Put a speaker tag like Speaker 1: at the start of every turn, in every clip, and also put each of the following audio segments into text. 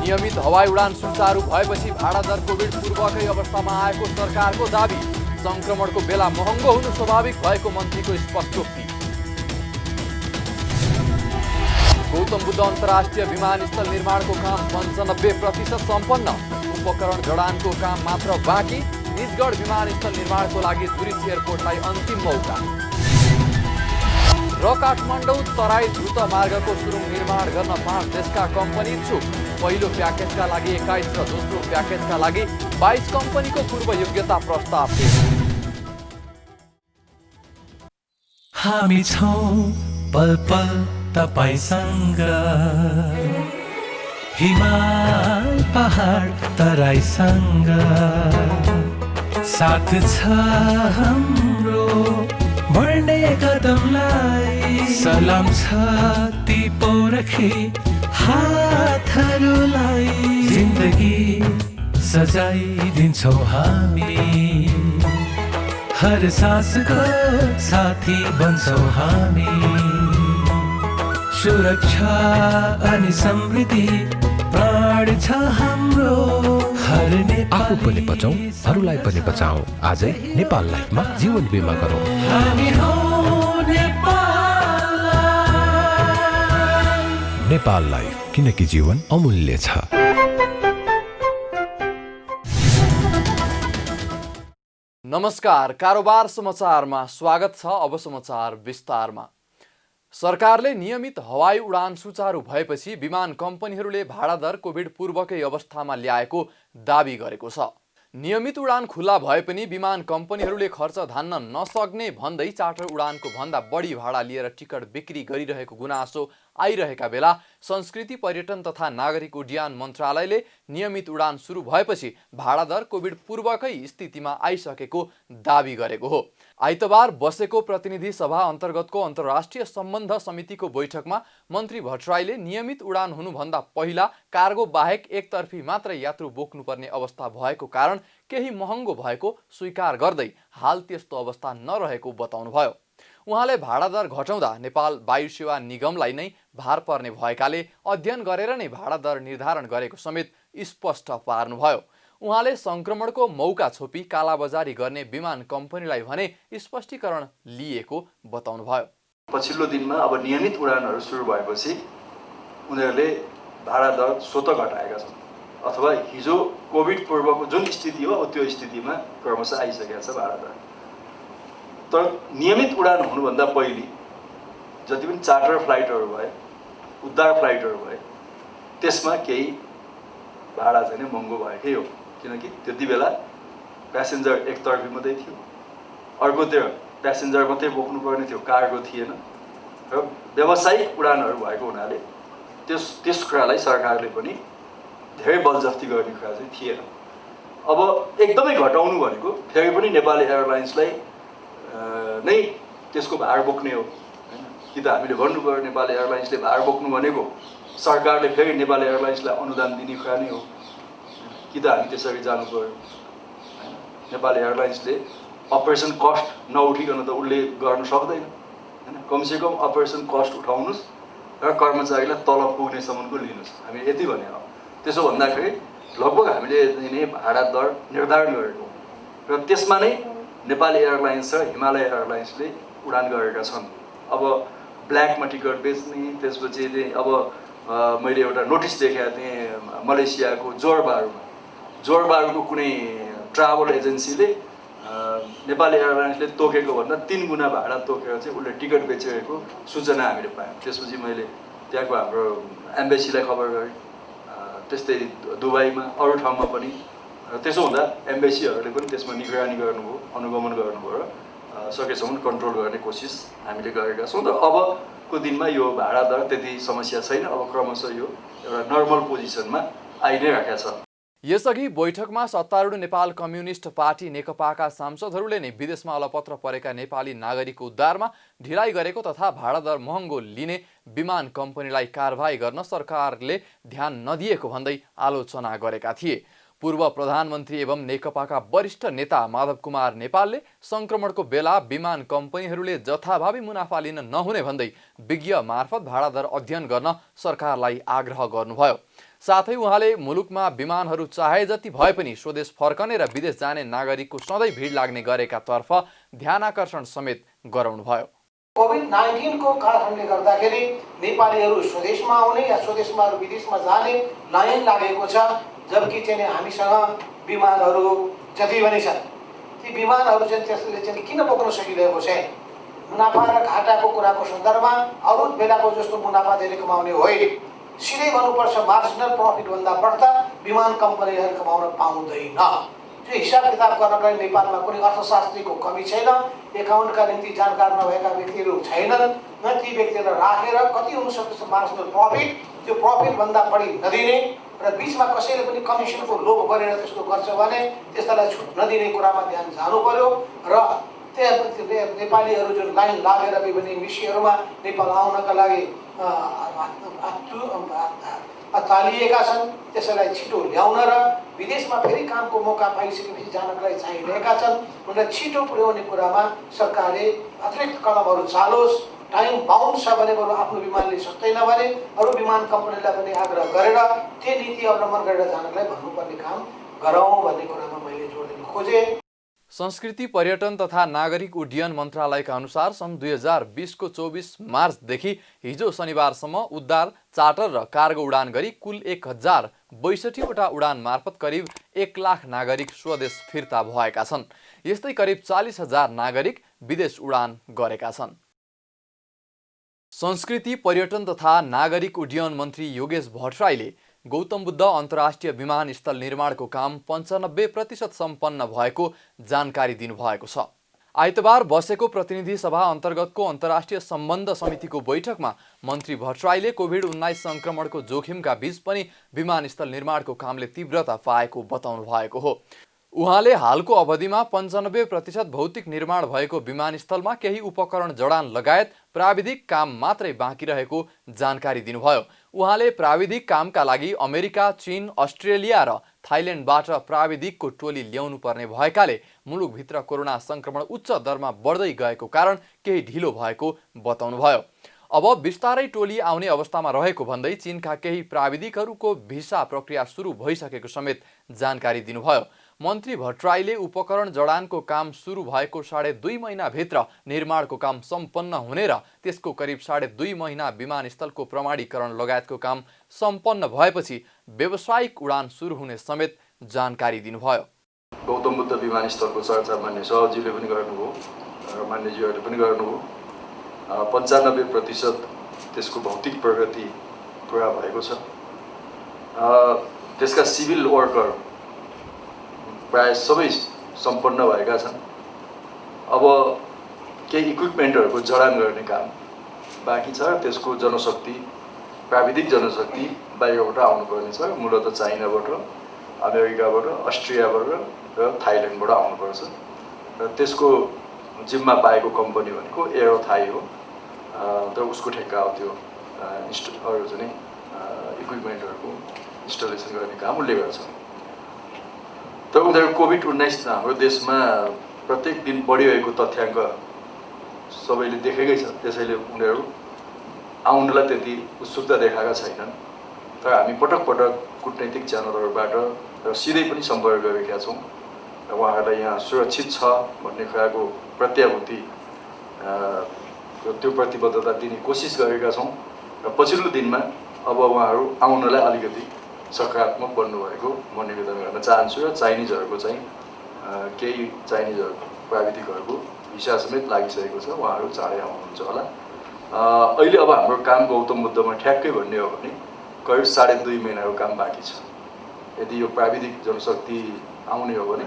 Speaker 1: नियमित हवाई उडान सुचारू भएपछि भाडा दर कोभिड पूर्वकै अवस्थामा आएको सरकारको दाबी। संक्रमणको बेला महँगो हुनु स्वाभाविक भएको मन्त्रीको स्पष्टोक्ति। गौतम बुद्ध अन्तर्राष्ट्रिय विमानस्थल निर्माणको काम 95% सम्पन्न। उपकरण जडानको काम मात्र बाँकी। निजगढ विमानस्थल निर्माणको लागि जुरिच एयरपोर्टलाई अन्तिम मौका। र काठमाडौँ तराई द्रुत मार्गको सुरुङ निर्माण गर्न 5 देशका कम्पनी इच्छुक। पहिलो प्याकेजका लागि 21 र दोस्रो प्याकेजका लागि 22 कम्पनीको पूर्व योग्यता प्रस्ताव पेश।
Speaker 2: हामी छौं पल पल तपाईसँग, हिमाल पहाड तराईसँग, साथ छ हाम्रो बढ्ने कदमलाई। सलाम छ ती पौरखी हातहरूलाई, जिन्दगी सजाइदिन्छौँ हामी, हर सासको साथी बन्छौँ हामी। सुरक्षा अनि समृद्धि प्राण छ हाम्रो, हर
Speaker 3: आफू पनि बचाऊ, अरूलाई पनि बचाऊ। आजै नेपाल लाइफमा जीवन बिमा गरौँ।
Speaker 2: हामी हौं नेपाल लाइफ।
Speaker 3: नेपाल लाइफ, किनकि जीवन अमूल्य छ।
Speaker 1: नमस्कार, कारोबार समाचारमा स्वागत छ। अब समाचार विस्तारमा। सरकारले नियमित हवाई उडान सुचारू भएपछि विमान कम्पनीहरूले भाडा दर कोभिड पूर्वकै अवस्थामा ल्याएको दाबी गरेको छ। नियमित उडान खुला भए पनि विमान कम्पनीहरूले खर्च धान्न नसक्ने भन्दै चार्टर उडानको भन्दा बढी भाडा लिएर टिकट बिक्री गरिरहेको गुनासो आइरहेका बेला संस्कृति पर्यटन तथा नागरिक उड्डयन मन्त्रालयले नियमित उडान सुरु भएपछि भाडा दर कोभिड पूर्वकै स्थितिमा आइसकेको दाबी गरेको हो। आइतबार बसेको प्रतिनिधि सभा अन्तर्गतको अन्तर्राष्ट्रिय सम्बन्ध समितिको बैठकमा मन्त्री भट्टराईले नियमित उडान हुनुभन्दा पहिला कार्गो बाहेक एकतर्फी मात्र यात्रु बोक्नुपर्ने अवस्था भएको कारण केही महँगो भएको स्वीकार गर्दै हाल त्यस्तो अवस्था नरहेको बताउनुभयो। उहाँले भाडा दर घटाउँदा नेपाल वायु सेवा निगमलाई नै भार पर्ने भएकाले अध्ययन गरेर नै भाडा दर निर्धारण गरेको समेत स्पष्ट पार्नुभयो। उहाँले संक्रमणको मौका छोपी कालाबजारी गर्ने विमान कम्पनीलाई भने स्पष्टीकरण लिएको बताउनुभयो।
Speaker 4: पछिल्लो दिनमा अब नियमित उडानहरू सुरु भएपछि उनीहरूले भाडा दर स्वत घटाएका छन्, अथवा हिजो कोभिड पूर्वको जुन स्थिति हो त्यो स्थितिमा क्रमशः आइसकेको छ भाडा दर। तर नियमित उडान हुनुभन्दा पहिले जति पनि चार्टर फ्लाइटहरू भए, उद्धार फ्लाइटहरू भए, त्यसमा केही भाडा चाहिँ महँगो भएकै हो। किनकि त्यति बेला प्यासेन्जर एकतर्फी मात्रै थियो, अर्कोतिर प्यासेन्जर मात्रै बोक्नुपर्ने थियो, कार्गो थिएन र व्यावसायिक उडानहरू भएको हुनाले त्यस कुरालाई सरकारले पनि धेरै बलजफ्ती गर्ने कुरा चाहिँ थिएन। अब एकदमै घटाउनु भनेको फेरि पनि नेपाली एयरलाइन्सलाई नै त्यसको भार बोक्ने हो हैन। कि त हामीले भन्नु पर्यो नेपाली एयरलाइन्सले भार बोक्नु भनेको सरकारले फेरि नेपाली एयरलाइन्सलाई अनुदान दिने कुरा नै हो, कि त हामी त्यसरी जानु पर्यो हैन। नेपाली एयरलाइन्सले अपरेसन कस्ट नउठिकन त उसले गर्न सक्दैन हैन। कमसेकम अपरेसन कस्ट उठाउनुहोस् र कर्मचारीलाई तलब पुग्नेसम्मको लिनुहोस्, हामी यति भने हो। त्यसो भन्दाखेरि लगभग हामीले नै भाडा दर निर्धारण गरेको र त्यसमा नै नेपाली एयरलाइन्स र हिमालय एयरलाइन्सले उडान गरेका छन्। अब ब्ल्याकमा टिकट बेच्ने, त्यसपछि अब मैले एउटा नोटिस देखेको थिएँ मलेसियाको जोरबारुको कुनै ट्राभल एजेन्सीले नेपाली एयरलाइन्सले तोकेको भन्दा 3 गुणा भाडा तोकेर चाहिँ उसले टिकट बेचिरहेको सूचना हामीले पायौँ। त्यसपछि मैले त्यहाँको हाम्रो एम्बेसीलाई खबर गरेँ, त्यस्तै दुबईमा अरू ठाउँमा पनि। त्यसो हुँदा एम्बेसीहरूले पनि त्यसमा निगरानी गर्नुभयो, अनुगमन गर्नुभयो र सकेसम्म कन्ट्रोल गर्ने कोसिस हामीले गरेका छौँ। र अबको दिनमा यो भाडा दर त्यति समस्या छैन, अब क्रमशः यो एउटा नर्मल पोजिसनमा आइ नै राखेको छ।
Speaker 1: यसअघि बैठकमा सत्तारूढ नेपाल कम्युनिस्ट पार्टी नेकपाका सांसदहरूले नै विदेशमा अलपत्र परेका नेपाली नागरिकको उद्धारमा ढिलाइ गरेको तथा भाडा दर महँगो लिने विमान कम्पनीलाई कारबाही गर्न सरकारले ध्यान नदिएको भन्दै आलोचना गरेका थिए। पूर्व प्रधानमन्त्री एवं नेकपाका वरिष्ठ नेता माधव कुमार नेपालले संक्रमणको बेला विमान कम्पनीहरूले जथाभावी मुनाफा लिन नहुने भन्दै विज्ञ मार्फत भाडा दर अध्ययन गर्न सरकारलाई आग्रह गर्नुभयो। साथै उहाँले मुलुकमा विमानहरू चाहे जति भए पनि स्वदेश फर्कने र विदेश जाने नागरिकको सधैँ भिड लाग्ने गरेका तर्फ ध्यानाकर्षण समेत गराउनुभयो।
Speaker 5: कोभिड-19 को कारणले गर्दाखेरि नेपालीहरू स्वदेशमा आउने या स्वदेशमा विदेशमा जाने लाइन लागेको छ, जबकि चाहिँ हामीसँग विमानहरू जति पनि छन् ती विमानहरू चाहिँ त्यसले चाहिँ किन बोक्न सकिरहेको छैन। मुनाफा र घाटाको कुराको सन्दर्भमा अरू बेलाको जस्तो मुनाफा धेरै कमाउने होइन, सिधै भन्नुपर्छ मार्जिनल प्रफिटभन्दा बढ्ता विमान कम्पनीहरू कमाउन पाउँदैन। त्यो हिसाब किताब गर्नका लागि नेपालमा कुनै अर्थशास्त्रीको कमी छैन, एकाउन्टका निम्ति जानकार नभएका व्यक्तिहरू छैनन्, न ती व्यक्तिहरूलाई राखेर कति हुनसक्छ मार्जिनल प्रफिट, त्यो प्रफिटभन्दा बढी नदिने र बिचमा कसैले पनि कमिसनको लोभ गरेर त्यस्तो गर्छ भने त्यसलाई छुट नदिने कुरामा ध्यान जानु पर्यो। र त्यहाँ नेपालीहरू जुन लाइन लागेर विभिन्न मिसिनहरूमा नेपाल आउनका लागि तालिएका छन्, त्यसैलाई छिटो ल्याउन र विदेशमा फेरि कामको मौका पाइसकेपछि जानका लागि चाहिरहेका छन्, उनलाई छिटो पुर्याउने कुरामा सरकारले अतिरिक्त कदमहरू चालोस्। टाइम बााउन्ड छ भने बरु आफ्नो विमानले सक्दैन भने अरू विमान कम्पनीलाई पनि आग्रह गरेर त्यो नीति अवलम्बन गरेर जानलाई भन्नुपर्ने काम गरौँ भन्ने कुरामा मैले जोड दिन खोजेँ।
Speaker 1: संस्कृति पर्यटन तथा नागरिक उड्डयन मन्त्रालयका अनुसार सन् 2020 को 24 मार्चदेखि हिजो शनिबारसम्म उद्धार, चार्टर र कार्गो उडान गरी कुल 1062 वटा उडान मार्फत करिब 1 लाख नागरिक स्वदेश फिर्ता भएका छन्। यस्तै करिब 40,000 नागरिक विदेश उडान गरेका छन्। संस्कृति पर्यटन तथा नागरिक उड्डयन मन्त्री योगेश भट्टराईले गौतम बुद्ध अन्तर्राष्ट्रिय विमानस्थल निर्माणको काम 95% सम्पन्न भएको जानकारी दिनुभएको छ। आइतबार बसेको प्रतिनिधि सभा अन्तर्गतको अन्तर्राष्ट्रिय सम्बन्ध समितिको बैठकमा मन्त्री भट्टराईले कोभिड-19 संक्रमणको जोखिमका बीच पनि विमानस्थल निर्माणको कामले तीव्रता पाएको बताउनु भएको हो। उहाँले हालको अवधिमा 95% भौतिक निर्माण भएको विमानस्थलमा केही उपकरण जडान लगायत प्राविधिक काम मात्रै बाँकी रहेको जानकारी दिनुभयो। उहाँले प्राविधिक कामका लागि अमेरिका, चीन, अस्ट्रेलिया र थाइल्यान्डबाट प्राविधिकको टोली ल्याउनु पर्ने भएकाले मुलुकभित्र कोरोना संक्रमण उच्च दरमा बढ्दै गएको कारण केही ढिलो भएको बताउनुभयो। अब बिस्तारै टोली आउने अवस्थामा रहेको भन्दै चीनका केही प्राविधिकहरूको भिसा प्रक्रिया सुरु भइसकेको समेत जानकारी दिनुभयो। मन्त्री भट्टराईले उपकरण जडानको काम सुरु भएको 2.5 महिनाभित्र निर्माणको काम सम्पन्न हुने र त्यसको करिब 2.5 महिना विमानस्थलको प्रमाणीकरण लगायतको काम सम्पन्न भएपछि व्यावसायिक उडान सुरु हुने समेत जानकारी दिनुभयो।
Speaker 4: गौतम बुद्ध विमानस्थलको चर्चा मान्य सहजीले पनि गर्नुभयो र मान्यज्यूहरूले पनि गर्नुभयो। 95% त्यसको भौतिक प्रगति पुरा भएको छ। त्यसका सिभिल वर्कर प्राय सबै सम्पन्न भएका छन्। अब केही इक्विपमेन्टहरूको जडान गर्ने काम बाँकी छ। त्यसको जनशक्ति, प्राविधिक जनशक्ति बाहिरबाट आउनुपर्ने छ। मूलतः चाइनाबाट, अमेरिकाबाट, अस्ट्रेलियाबाट र थाइल्यान्डबाट आउनुपर्छ र त्यसको जिम्मा पाएको कम्पनी भनेको एरोथाई हो। र उसको ठेक्का हो त्यो अरू चाहिँ इक्विपमेन्टहरूको इन्स्टलेसन गर्ने काम उसले गर्छ। तर उनीहरू कोभिड-19 हाम्रो देशमा प्रत्येक दिन बढिरहेको तथ्याङ्क सबैले देखेकै छ। त्यसैले उनीहरू आउनलाई त्यति उत्सुकता देखाएका छैनन्। तर हामी पटक पटक कूटनैतिक च्यानलहरूबाट र सिधै पनि सम्पर्क गरेका छौँ र उहाँहरूलाई यहाँ सुरक्षित छ भन्ने कुराको प्रत्याभूति त्यो प्रतिबद्धता दिने कोसिस गरेका छौँ र पछिल्लो दिनमा अब उहाँहरू आउनलाई अलिकति सकारात्मक बन्नुभएको म निवेदन गर्न चाहन्छु। र चाइनिजहरूको चाहिँ केही चाइनिजहरूको प्राविधिकहरूको भिसा समेत लागिसकेको छ। उहाँहरू चाँडै आउनुहुन्छ होला। अहिले अब हाम्रो काम गौतम बुद्धमा ठ्याक्कै भन्ने हो भने करिब 2.5 महिनाको काम बाँकी छ। यदि यो प्राविधिक जनशक्ति आउने हो भने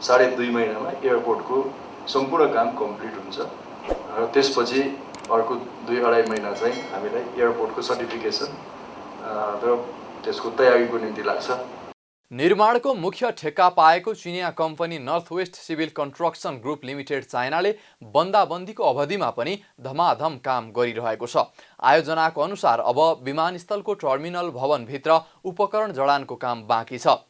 Speaker 4: 2.5 महिनामा एयरपोर्टको सम्पूर्ण काम कम्प्लिट हुन्छ र त्यसपछि अर्को 2-2.5 महिना चाहिँ हामीलाई एयरपोर्टको सर्टिफिकेसन र त्यसको तयारीको निम्ति लाग्छ।
Speaker 1: निर्माणको मुख्य ठेक्का पाएको चिनिया company north west civil construction group limited चाइनाले बन्दाबन्दीको अवधिमा पनि धमाधम काम गरिरहेको छ। आयोजनाको अनुसार अब विमानस्थलको टर्मिनल भवनभित्र उपकरण जडानको काम बाँकी छ।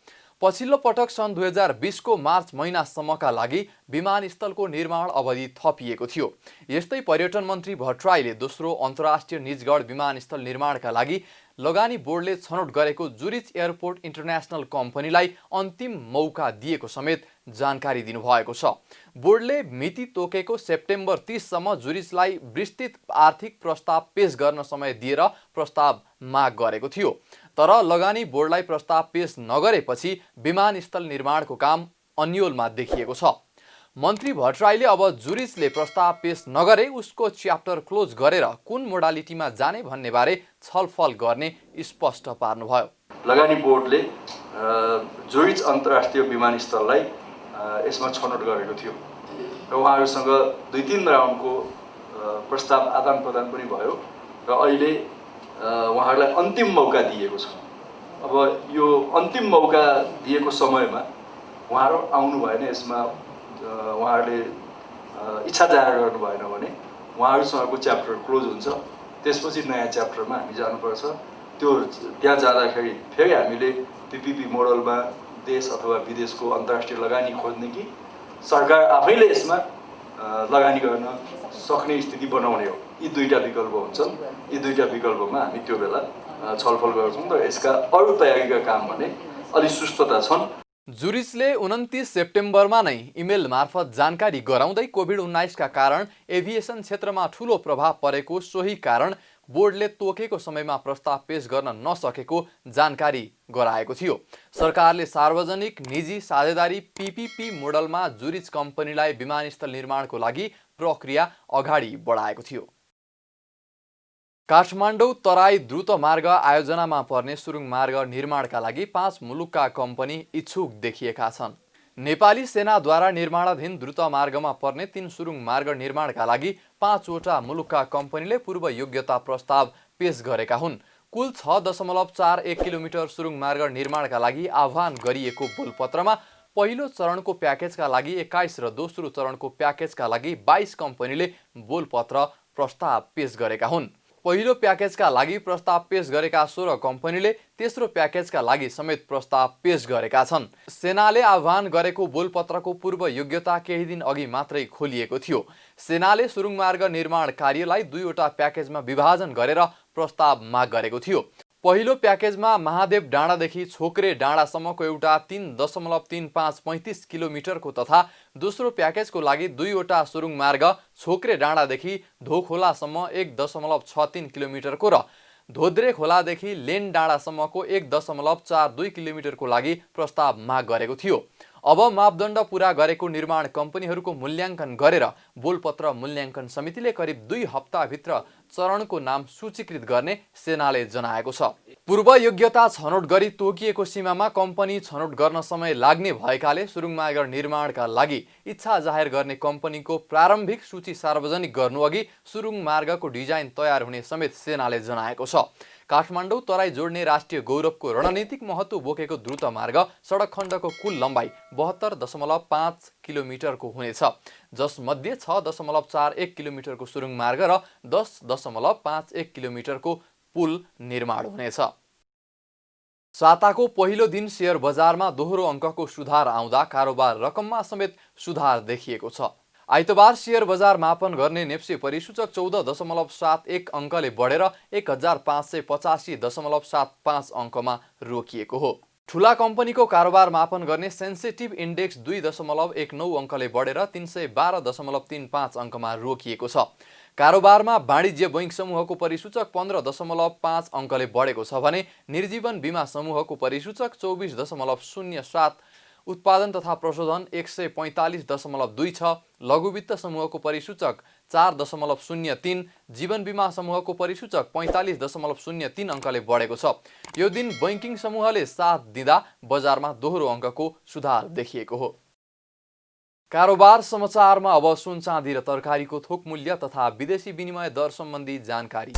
Speaker 1: पछिल्लो पटक सन् 2020 को मार्च महिनासम्मका लागि विमानस्थलको निर्माण अवधि थपिएको थियो। यस्तै पर्यटन मन्त्री भट्टराईले दोस्रो अन्तर्राष्ट्रिय निजगढ विमानस्थल निर्माणका लागि लगानी बोर्डले छनौट गरेको जुरिच एयरपोर्ट इन्टरनेसनल कम्पनीलाई अन्तिम मौका दिएको समेत जानकारी दिनुभएको छ। बोर्डले मिति तोकेको सेप्टेम्बर 30 सम्म जुरिचलाई विस्तृत आर्थिक प्रस्ताव पेश गर्न समय दिएर प्रस्ताव माग गरेको थियो। तर लगानी बोर्डलाई प्रस्ताव पेश नगरेपछि विमानस्थल निर्माणको काम अन्योलमा देखिएको छ। मन्त्री भट्टराईले अब जुरिचले प्रस्ताव पेश नगरे उसको च्याप्टर क्लोज गरेर कुन मोडालिटीमा जाने भन्ने बारे छलफल गर्ने स्पष्ट पार्नुभयो।
Speaker 4: लगानी बोर्डले जुरिच अन्तर्राष्ट्रिय विमानस्थललाई यसमा छनौट गरेको थियो र उहाँहरूसँग 2-3 राउन्डको प्रस्ताव आदान प्रदान पनि भयो र अहिले उहाँहरूलाई अन्तिम मौका दिएको छ। अब यो अन्तिम मौका दिएको समयमा उहाँहरू आउनु भएन, यसमा उहाँहरूले इच्छा जाहेर गर्नु भएन भने उहाँहरूसँगको च्याप्टर क्लोज हुन्छ। त्यसपछि नयाँ च्याप्टरमा हामी जानुपर्छ। त्यो त्यहाँ जाँदाखेरि फेरि हामीले पिपिपी मोडलमा देश अथवा विदेशको अन्तर्राष्ट्रिय लगानी खोज्ने कि सरकार आफैले यसमा लगानी गर्न सक्ने स्थिति बनाउने हो। यी दुईटा विकल्प हुन्छन्। यी दुईटा विकल्पमा हामी त्यो बेला छलफल गर्छौँ र यसका अरू तयारीका काम भने अलि सुस्तता छन्।
Speaker 1: जुरिचले 29 सेप्टेम्बरमा नै इमेल मार्फत जानकारी गराउँदै कोभिड-19 का कारण एभिएसन क्षेत्रमा ठूलो प्रभाव परेको सोही कारण बोर्डले तोकेको समयमा प्रस्ताव पेश गर्न नसकेको जानकारी गराएको थियो। सरकारले सार्वजनिक निजी साझेदारी पीपीपी मोडलमा जुरिच कम्पनीलाई विमानस्थल निर्माणको लागि प्रक्रिया अगाडि बढाएको थियो। काठमाडौँ तराई द्रुत मार्ग आयोजनामा पर्ने सुरुङ मार्ग निर्माणका लागि 5 मुलुकका कम्पनी इच्छुक देखिएका छन्। नेपाली सेनाद्वारा निर्माणाधीन द्रुत मार्गमा पर्ने 3 सुरुङ मार्ग निर्माणका लागि 5 वटा मुलुकका कम्पनीले पूर्व योग्यता प्रस्ताव पेश गरेका हुन्। कुल 6.41 किलोमिटर सुरुङ मार्ग निर्माणका लागि आह्वान गरिएको बोलपत्रमा पहिलो चरणको प्याकेजका लागि 21 र दोस्रो चरणको प्याकेजका लागि 22 कम्पनीले बोलपत्र प्रस्ताव पेश गरेका हुन्। पहिलो प्याकेजका लागि प्रस्ताव पेश गरेका 16 कम्पनीले तेस्रो प्याकेजका लागि समेत प्रस्ताव पेश गरेका छन्। सेनाले आह्वान गरेको बोलपत्रको पूर्व योग्यता केही दिन अघि मात्रै खोलिएको थियो। सेनाले सुरुङ मार्ग निर्माण कार्यलाई 2 वटा प्याकेजमा विभाजन गरेर प्रस्ताव माग गरेको थियो। पहिलो प्याकेजमा महादेव डाँडादेखि छोक्रे डाँडासम्मको एउटा 3.35 किलोमिटरको तथा दोस्रो प्याकेजको लागि 2 वटा सुरुङ मार्ग छोक्रे डाँडादेखि धोखोलासम्म 1.63 किलोमिटरको र धोद्रे खोलादेखि लेन डाँडासम्मको 1.42 किलोमिटरको लागि प्रस्ताव माग गरेको थियो। अब मापदण्ड पूरा गरेको निर्माण कम्पनीहरूको मूल्याङ्कन गरेर बोलपत्र मूल्याङ्कन समितिले करिब 2 हप्ताभित्र चरणको नाम सूचीकृत गर्ने सेनाले जनाएको छ। पूर्व योग्यता छनौट गरी तोकिएको सीमामा कम्पनी छनौट गर्न समय लाग्ने भएकाले सुरुङ मार्ग निर्माणका लागि इच्छा जाहेर गर्ने कम्पनीको प्रारम्भिक सूची सार्वजनिक गर्नुअघि सुरुङ मार्गको डिजाइन तयार हुने समेत सेनाले जनाएको छ। काठमाडौँ तराई जोड्ने राष्ट्रिय गौरवको रणनीतिक महत्त्व बोकेको द्रुत मार्ग सडक खण्डको कुल लम्बाइ 72.5 किलोमिटरको हुनेछ, जसमध्ये 6.41 किलोमिटरको सुरुङ मार्ग र 10.51 किलोमिटरको पुल निर्माण हुनेछ। साताको पहिलो दिन शेयर बजारमा दोहोरो अङ्कको सुधार आउँदा कारोबार रकममा समेत सुधार देखिएको छ। आइतबार शेयर बजार मापन गर्ने नेप्से परिसूचक 14.71 अङ्कले बढेर 1585.75 अङ्कमा रोकिएको हो। ठूला कम्पनीको कारोबार मापन गर्ने सेन्सिटिभ इन्डेक्स 2.19 अङ्कले बढेर 312.35 अङ्कमा रोकिएको छ। कारोबारमा वाणिज्य बैंक समूहको परिसूचक 15.5 अङ्कले बढेको छ भने निर्जीवन बीमा समूहको परिसूचक 24.07, उत्पादन तथा प्रशोधन 145.2 छ, लघुवित्त समूहको परिसूचक 4.03, जीवन बीमा समूहको परिसूचक 45.03 अङ्कले बढेको छ। यो दिन बैंकिङ समूहले साथ दिँदा बजारमा दोहोरो अङ्कको सुधार देखिएको हो। कारोबार समाचारमा अब सुन चाँदी र तरकारीको थोक मूल्य तथा विदेशी विनिमय दर सम्बन्धी जानकारी।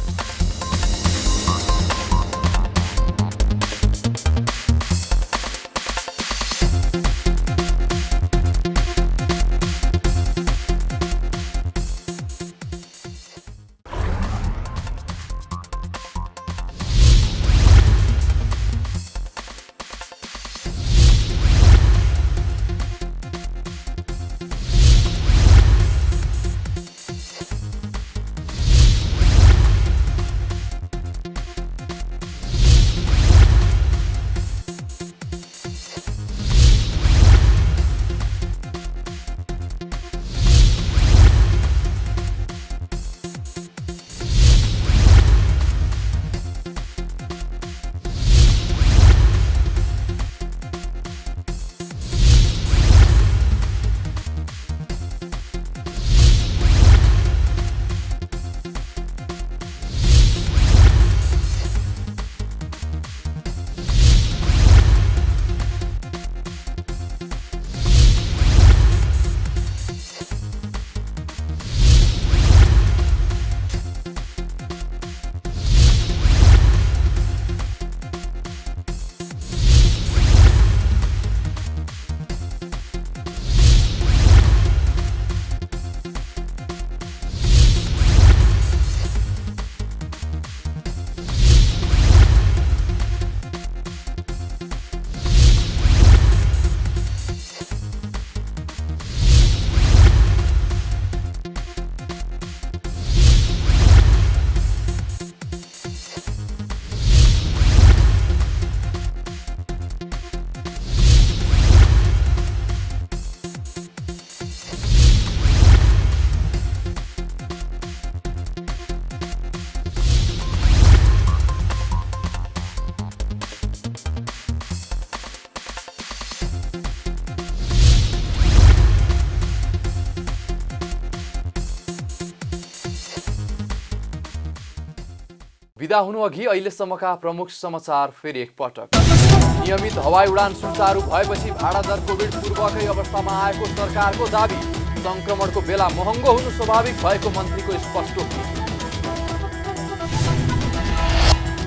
Speaker 1: बिदा हुनु अघि अहिलेसम्मका प्रमुख समाचार फेरि एकपटक। नियमित हवाई उडान सुचारू भएपछि भाडा दर कोभिड पूर्वकै अवस्थामा आएको सरकारको दाबी। संक्रमणको बेला महँगो हुनु स्वाभाविक भएको मन्त्रीको स्पष्टोक्ति।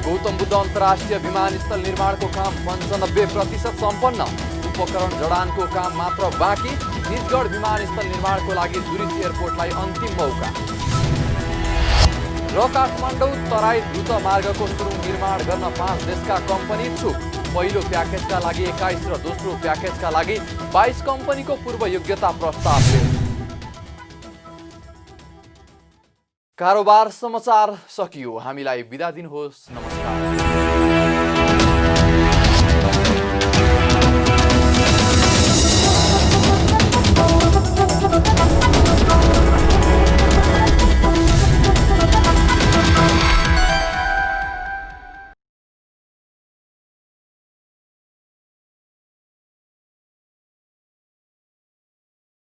Speaker 1: गौतम बुद्ध अन्तर्राष्ट्रिय विमानस्थल निर्माणको काम 95% सम्पन्न। उपकरण जडानको काम मात्र बाँकी। निजगढ विमानस्थल निर्माणको लागि जुरिच एयरपोर्टलाई अन्तिम मौका। र काठमाडौँ तराई द्रुत मार्गको सुरुङ निर्माण गर्न 5 देशका कम्पनी इच्छुक। पहिलो प्याकेजका लागि 21 र दोस्रो प्याकेजका लागि 22 कम्पनीको पूर्व योग्यता प्रस्ताव पेश। कारोबार समाचार सकियो। हामीलाई बिदा दिनुहोस्। नमस्कार।